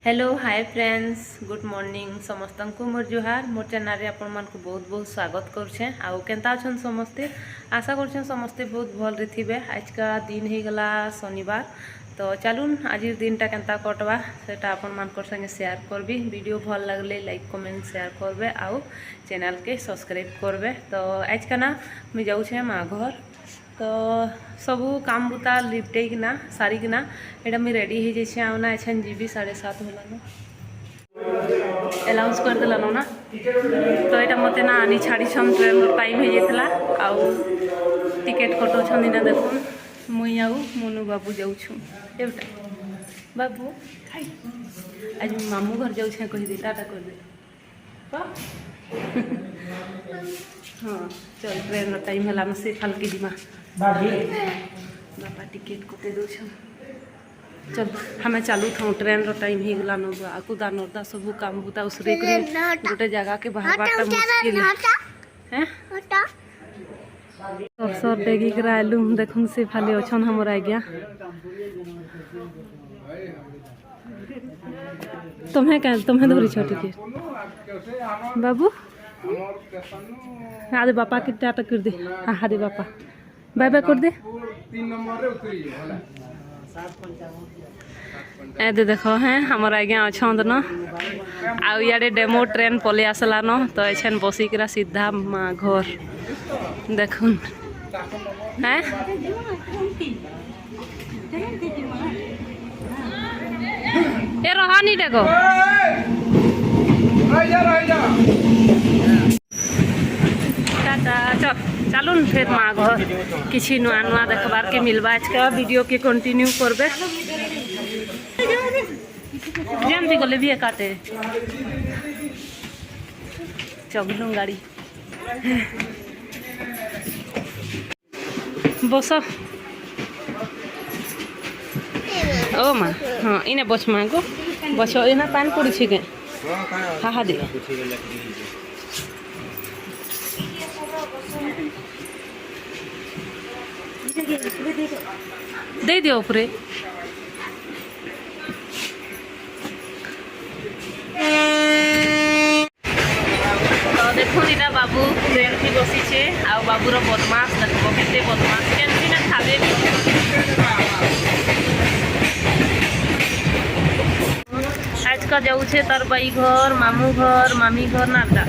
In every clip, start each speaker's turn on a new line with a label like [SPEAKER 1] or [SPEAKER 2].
[SPEAKER 1] Hello hi friends good morning समस्त को मोर जुहार मोर channel आपण मान को बहुत बहुत स्वागत करुचे आउ केनता अछन समस्ते आशा करछन समस्ते बहुत भल रे थिबे। आज का दिन ही गला शनिवार तो चलून आज दिनटा केनता कटवा सेटा आपण मान को संगे शेयर करबी। वीडियो भल लगले लाइक कमेंट शेयर करबे आउ चैनल के सब्सक्राइब करबे। तो आज का ना मुझे जाऊे माँ घर तो सबू काम बुता लिपटेकिना सारिकिना एटा मुझे रेडी हो जाइए आउना एछन जीबी 7:30 होलानो अलाउंस कर देलानो ना तो एटा मते ना आनी छाड़ी छन ट्रेन टाइम हो जाइतला आउ टिकट कटो छन ना देखुन मुई आउ मोनू बाबू जाऊ छु एटा बाबू हाय आज मामू घर जाऊ छे कहि दे टाटा कर दे हाँ चल ट्रेन टाइम है से फाल के जिमा बापा टिकेट कटे दो चल हमें चालू था ट्रेन रो टाइम ही गला कुदा नर्दा सब काम बुता उसरे गोटे जगह के बाहर मुश्किल है सर डेगी कर आलू देखूँ से फाली अच्छन हमर आज्ञा तुम्हें धरी छ टिकेट बाबू आदे बापा के टाटा कर दे हाँ दे बापा बाय बाय कर दे ए दे देखो हैं हमार आज्ञा अच्छा न आउ इे डेमो ट्रेन पलि आसला न तो एछन बसिकरा सीधा माँ घर देखुन हैं ए रहानी देखो चल चलून फिर माँ घर किसी नुआ नुआ देखबार के मिलवा आज का वीडियो के कंटिन्यू करबे जल्दी गले भी काटे चगलू गाड़ी बस ओ माँ हाँ इने बच माँ को बच इना पानी पड़ी के हाँ हाँ दे दे दियो ऊपर तो देखो इना बाबू ट्रेन थी बसी छे आ बाबूर बदमाश देखो केते बदमाश केनसी ना खाबे आज का जाऊ छे तार बाई घर मामू घर मामी घर नाटा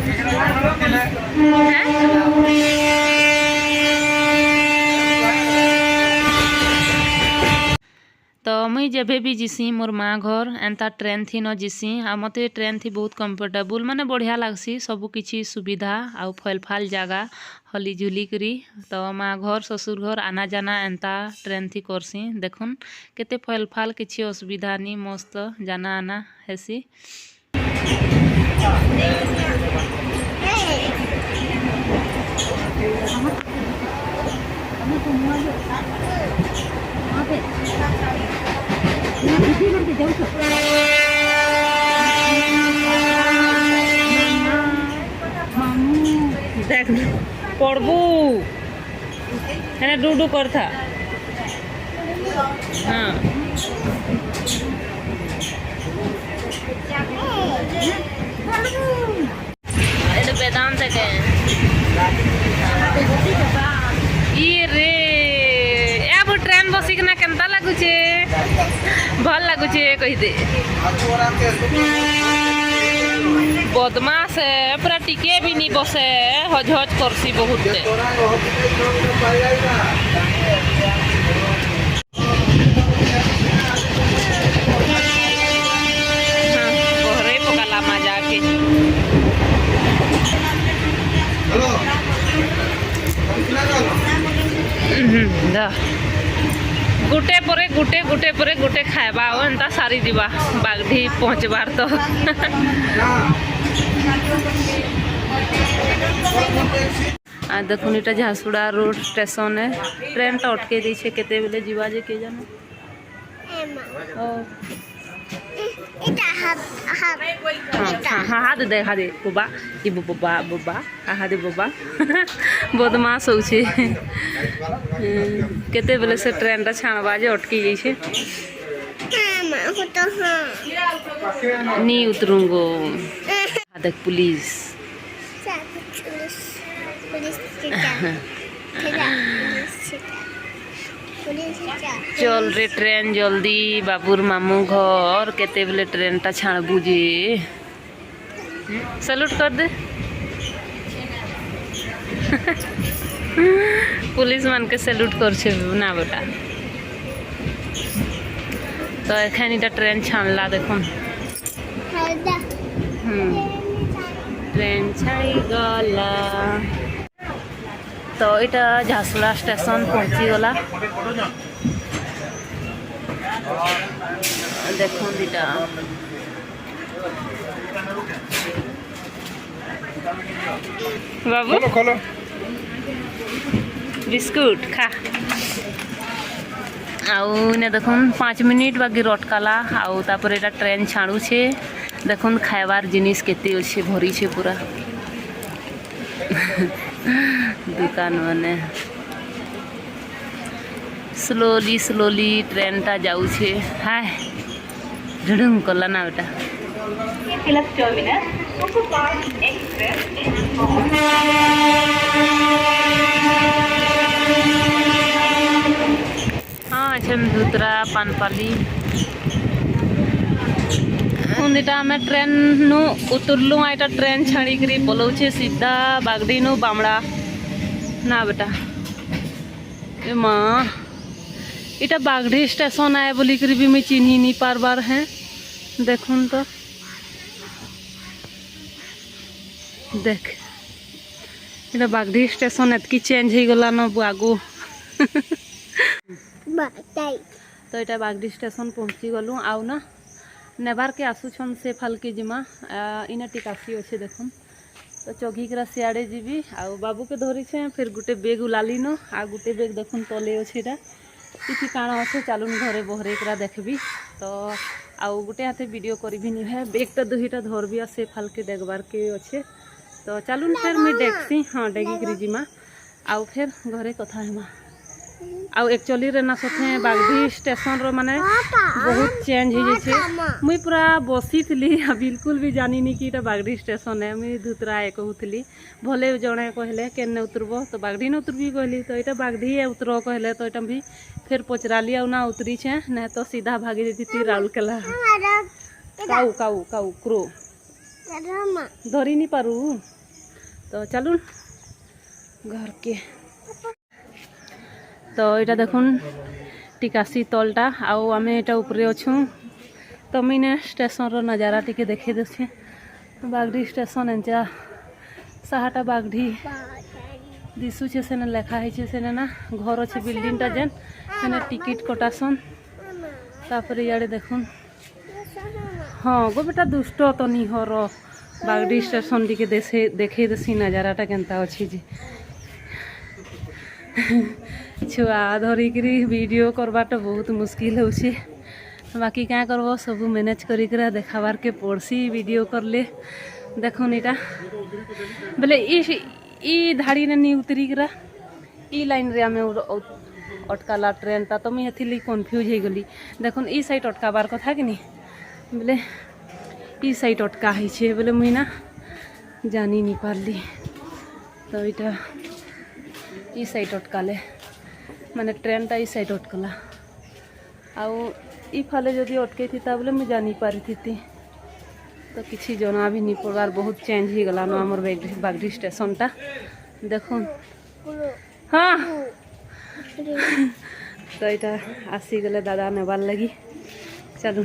[SPEAKER 1] तो मुई जेबे भी जिसी मोर माँ घर एंता ट्रेन थी न जिसी आ मते ट्रेन थी बहुत कंफर्टेबल माने बढ़िया लागसी सबु किछि सुविधा आउ फल फाल जगह हली झुली करी तो माँ घर ससुर घर आना जाना एंता ट्रेन थी करसी देखुन केते फल फाल किछि असुविधा नहीं मस्त जाना आना हेसी देख पड़बू है डूडू कर था हाँ वेदांत के रे अब ट्रेन बसिकना केनता लगुचे भल लगुचे कही दे बदमाश है पूरा टिके भी नहीं बसे हज हज करसी बहुत घरे पकाला मजा के गुटे परे गुटे गुटे परे गुटे खाएबा एंता सारी दिबा बागधी पहुँचबार तो आ देखुन इटा झारसुड़ा रोड स्टेशन है ट्रेन तो अटके दी छे केते बेले जीवा जे के जाने हाँ दे हाँ दे बुबा ई बुबा बुबा हाँ दे बुबा बदमाश हो केते बेले से ट्रेन टा छाणबा जे अटकी जाइए नहीं उतरूंगो। देख पुलिस चल रे ट्रेन जल्दी बाबूर मामू घर केते बेले ट्रेन टा छाड़बू जे सैल्यूट कर दे पुलिस मान के सैल्यूट कर ना बेटा। तो एखन इटा ट्रेन छाड़ला देखुन ट्रेन छाड़ी गला। तो इटा झासुड़ा स्टेशन पहुँची गला देखुन इटा बाबू बिस्कुट खा आउ ने देखुन 5 मिनिट बाकी रटकाला आउ तापर एटा ट्रेन छाड़ू छे देखुन खाइबार जिनिस केते अच्छे भरी छे पूरा दुकान माने स्लोली स्लोली ट्रेन टा जाऊ छे हाय झुडुम कला ना बेटा हाँ धुतरा पानपाली उन्दिटा में ट्रेन नु उतरलु आइटा ट्रेन छाड़ी करी पलौछे सीधा बागड़ी नु बामड़ा ना बेटा ए माँ इटा बागड़ी स्टेशन आए बोली करी भी मैं चिन्ही नहीं पार बार हैं देखुन तो देख इटा बागड़ी स्टेशन एतकी चेंज हो गला न आगु तो इटा बागड़ी स्टेशन पहुँची गलु आउ ना नेबार के आसुछन से फालके जिमा इना टिकासी अच्छे देखुन तो चघिकरा सियाड़े जीवी आउ बाबू के धरी छे फिर गुटे बेग उलाली न आ गुटे बेग देखुन तले अच्छे किसी काण अच्छे चलुन घरे बहरेकरा देखबी तो आउ गुटे हाथे वीडियो करी है बेग तो दुहीटा धरबी से फालके देखबार के अच्छे तो चलुन फिर मुई देखसी हाँ डेगिकरी जिमा आउ फिर घरे कथा हेमा आउ एक्चुअली रे ना सथे बागड़ी स्टेशन रो माने बहुत चेंज हो जाए मुई पूरा बसी थी बिल्कुल भी जानी नहीं कि इटा बागड़ी स्टेशन है मुई धुतरा कहूली भले जड़े कहले केने उतरब तो बागड़ी ने उतरबी कहली तो इटा बागड़ी उतर कहले तो इटा भी फिर पचराली आउ ना उतरी छे ना तो सीधा भागी जाती राउरकेला काऊ काऊ काऊ क्रो धरी नहीं पारू तो चलुन घर के तो यहाँ देखुन टिकासी तलटा आउ आम यहाँ उपरे अच्छू तो मैंने स्टेशन रो नजारा टी देखे देछे बागड़ी स्टेशन एंचा साहाटा बागड़ी दिशुचे से लेखा है से ना घर अच्छे बिल्डिंगटा जेन से टिकेट कटासन तापर इे देखुन हाँ गो बेटा दुष्ट तो नहीं हो बागड़ी स्टेशन टी देखे देसी नजाराटा केनता अच्छी जी छुआ धरिकी वीडियो करवाटा बहुत मुश्किल होछि बाकी क्या करब सब मैनेज करिकरा देखाबार के पड़सी वीडियो करले देखुन इटा बोले ई धाड़ी ने नहीं उतरिकरा ई लाइन रे आमे अटकाला ट्रेन ता तो मुझे थी कन्फ्यूज हो गली देखुन ई साइड अटकाबार कथा कि नहीं बोले ई साइड अटका है बोले मुई ना जानी नहीं पारली तो इटा ई साइड अटकाले माने ट्रेन टा ई साइड अटकला आउ ई फाले जदि अटके थी बोले मुझे जानी पारी थी तो किसी जना भी नहीं पड़वार बहुत चेंज हो गला न आमर बागड़ी स्टेशन टा देखुन हाँ तो इटा आसी गले दादा नेबार लगी चलू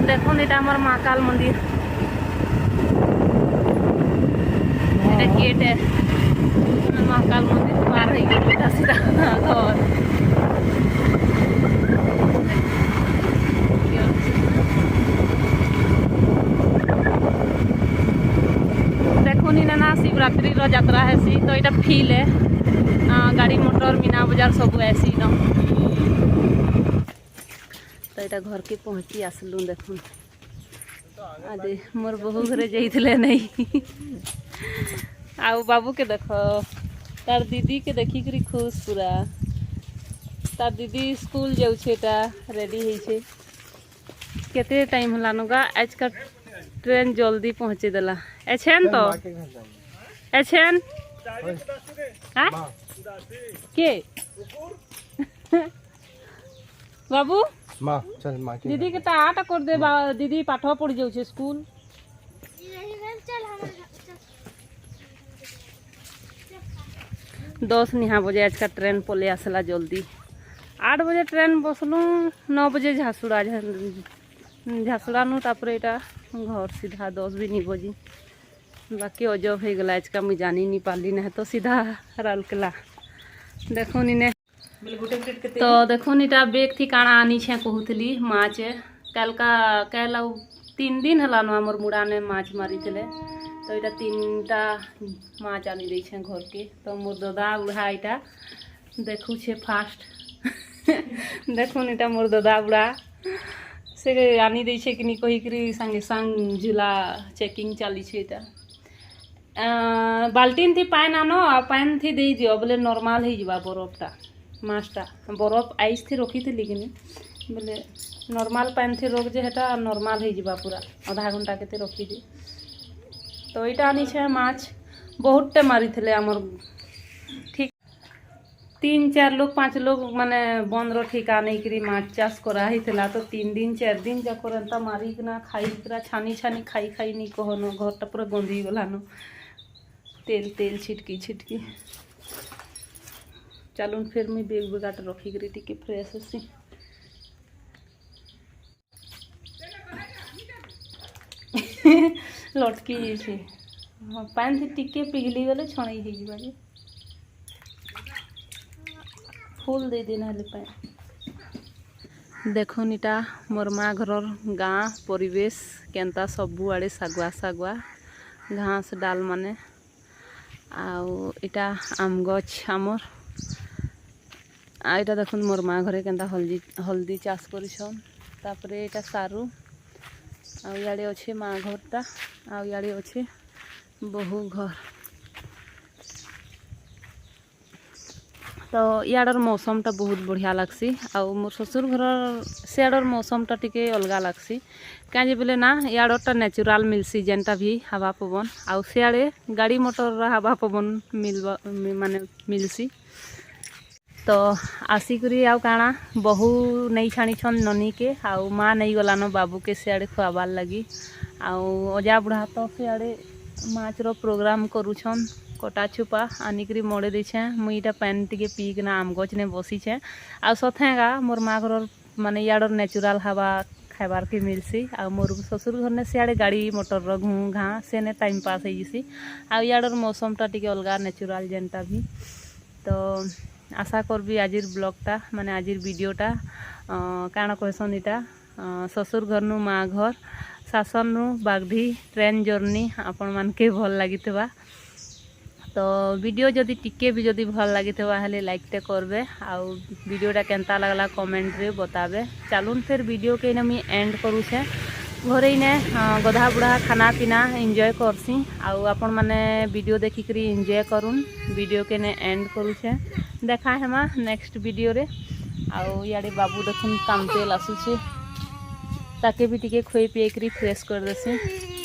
[SPEAKER 1] देखुन इटा हमार महाकाल मंदिर इटा गेट है महाकाल मंदिर पार हो गए सीधा सीधा घर देखुन इना ना शिवरात्रि रो यात्रा है सी तो इटा फील है गाड़ी मोटर मीना बाजार सब ऐसी न तो यहाँ घर के पहुँची आसलु देखुन आज मोर बहु घरे जाइए नहीं आउ बाबू के देख तार दीदी के देखिक खुश पूरा तार दीदी स्कूल जाऊटा रेडी है केते टाइम हलानु गा आज का ट्रेन जल्दी पहुँचे देला एछेन तो एछेन के बाबू
[SPEAKER 2] माँ चल माँ के
[SPEAKER 1] दीदी के आटा कर दे दीदी पाठ पढ़ी जाऊे स्कूल 10 निहा बजे आज का ट्रेन पले आसला जल्दी 8 बजे ट्रेन बसलु 9 बजे झासुड़ा झासुड़ा नु तापर एटा घर सीधा 10 भी नहीं बजी बाकी अजब हो गला आज का मुझे जानी नहीं पाली ना तो सीधा राउरकेला देखो नी तो देखो नीटा बेग थी काଣା आनी छे कहूली माछ कल 3 दिन हलानो आमर मुड़ाने माछ मारी थे तो यहाँ 3टा माछ आनी दी छे घर के तो मोर दादा बुढ़ा यहाँ देखू छे फास्ट देखो नीटा मोर दादा बुढ़ा से आनी दी छे कि नहीं कहीकि संगे संग झूला चेकिंग चली छे बाल्टीन थी पान आनो आ पान थी दे दियो बोले नॉर्मल हो जावा बरफटा माछटा बरफ आइस थी रखी थी लेकिन बोले नॉर्मल पान थी रोक जे हेटा नॉर्मल हो जावा पूरा आधा घंटा के रखी थी तो यहाँ आनी छे माछ बहुतटे मारी थे आमर ठीक 3-4 लोग 5 लोग माने बंदर ठिका नहीं करी माछ चाष कराही थला तो 3 दिन 4 दिन जाकर एंता मारिकना खाई पूरा छानी छानी खाई खाई नहीं कहनो घरटा पूरा गंदी गलानो तेल तेल छिटकी छिटकी चलून फिर मुझे बेग बेगाट रखिक टी फ्रेश अच्छी लटकी जाइए पान थी टिके पिघली गले छणई हो फूल दे देना पान देखो नीटा मोर माँ घर गाँ परिवेश केनता सबू आड़े सागुआ सागुआ घास डाल माने आउ इटा आम गछ आमर आईटा देखो मोर माँ घरे केनता हल्दी चाष करिछन तापरे एटा सारू आउ याडे अच्छे माँ घरटा आउ याडे अच्छे बहु घर तो याडर मौसमटा बहुत बढ़िया लगसी आउ मोर ससुर घर सियाडर मौसमटा टिके अलगा लगसी कहीं बोले ना याडरटा नेचुरल मिलसी जेनटा भी हवा पवन आउ सियाड़े गाड़ी मोटर हवा पवन माने मिलसी तो आसिकरी आउ काଣା बहु नहीं छाणी छन ननी के आउ माँ नहीं गलानो बाबू के सियाड़े खुआबार लगी आउ अजा बुढ़ा तो सियाड़े माछर प्रोग्राम करुछन कटा छुपा आनिकरी मोड़े देछे मुईटा पान टिके पीकना आम गछ ने बसीछे आ सथेगा मोर माँ घर माने याडर नेचुरल हवा खाइबार के मिलसी आ मोर ससुर घर ने सियाड़े गाड़ी मोटर घू घा से ने टाइम पास हो जैसी आ याडर मौसमटा टिके अलगा नेचुरल जेनटा भी तो आशा करबी आजिर ब्लॉगटा माने आजिर वीडियोटा काଣା कहसन इटा ससुर घर नु माँ घर शासन नु बागधी ट्रेन जर्नी आपण मान के भल लागितबा तो वीडियो जदि टिके भी जदि भल लागितबा हेले लाइकटे करबे आउ वीडियोटा केनता लागला कमेंट रे बताबे चलून फिर वीडियो के मी एंड करू छे घरे ने गधा बुढ़ा खाना पीना एंजॉय करसी आउ आपण माने वीडियो देखिकरी एंजॉय करूँ वीडियो के ने एंड करू छे देखा हेमा नेक्स्ट वीडियो रे आउ याडे बाबू देखुन काम तेल आसुछे ताके भी टिके खोई पिए करी फ्रेश कर देसी।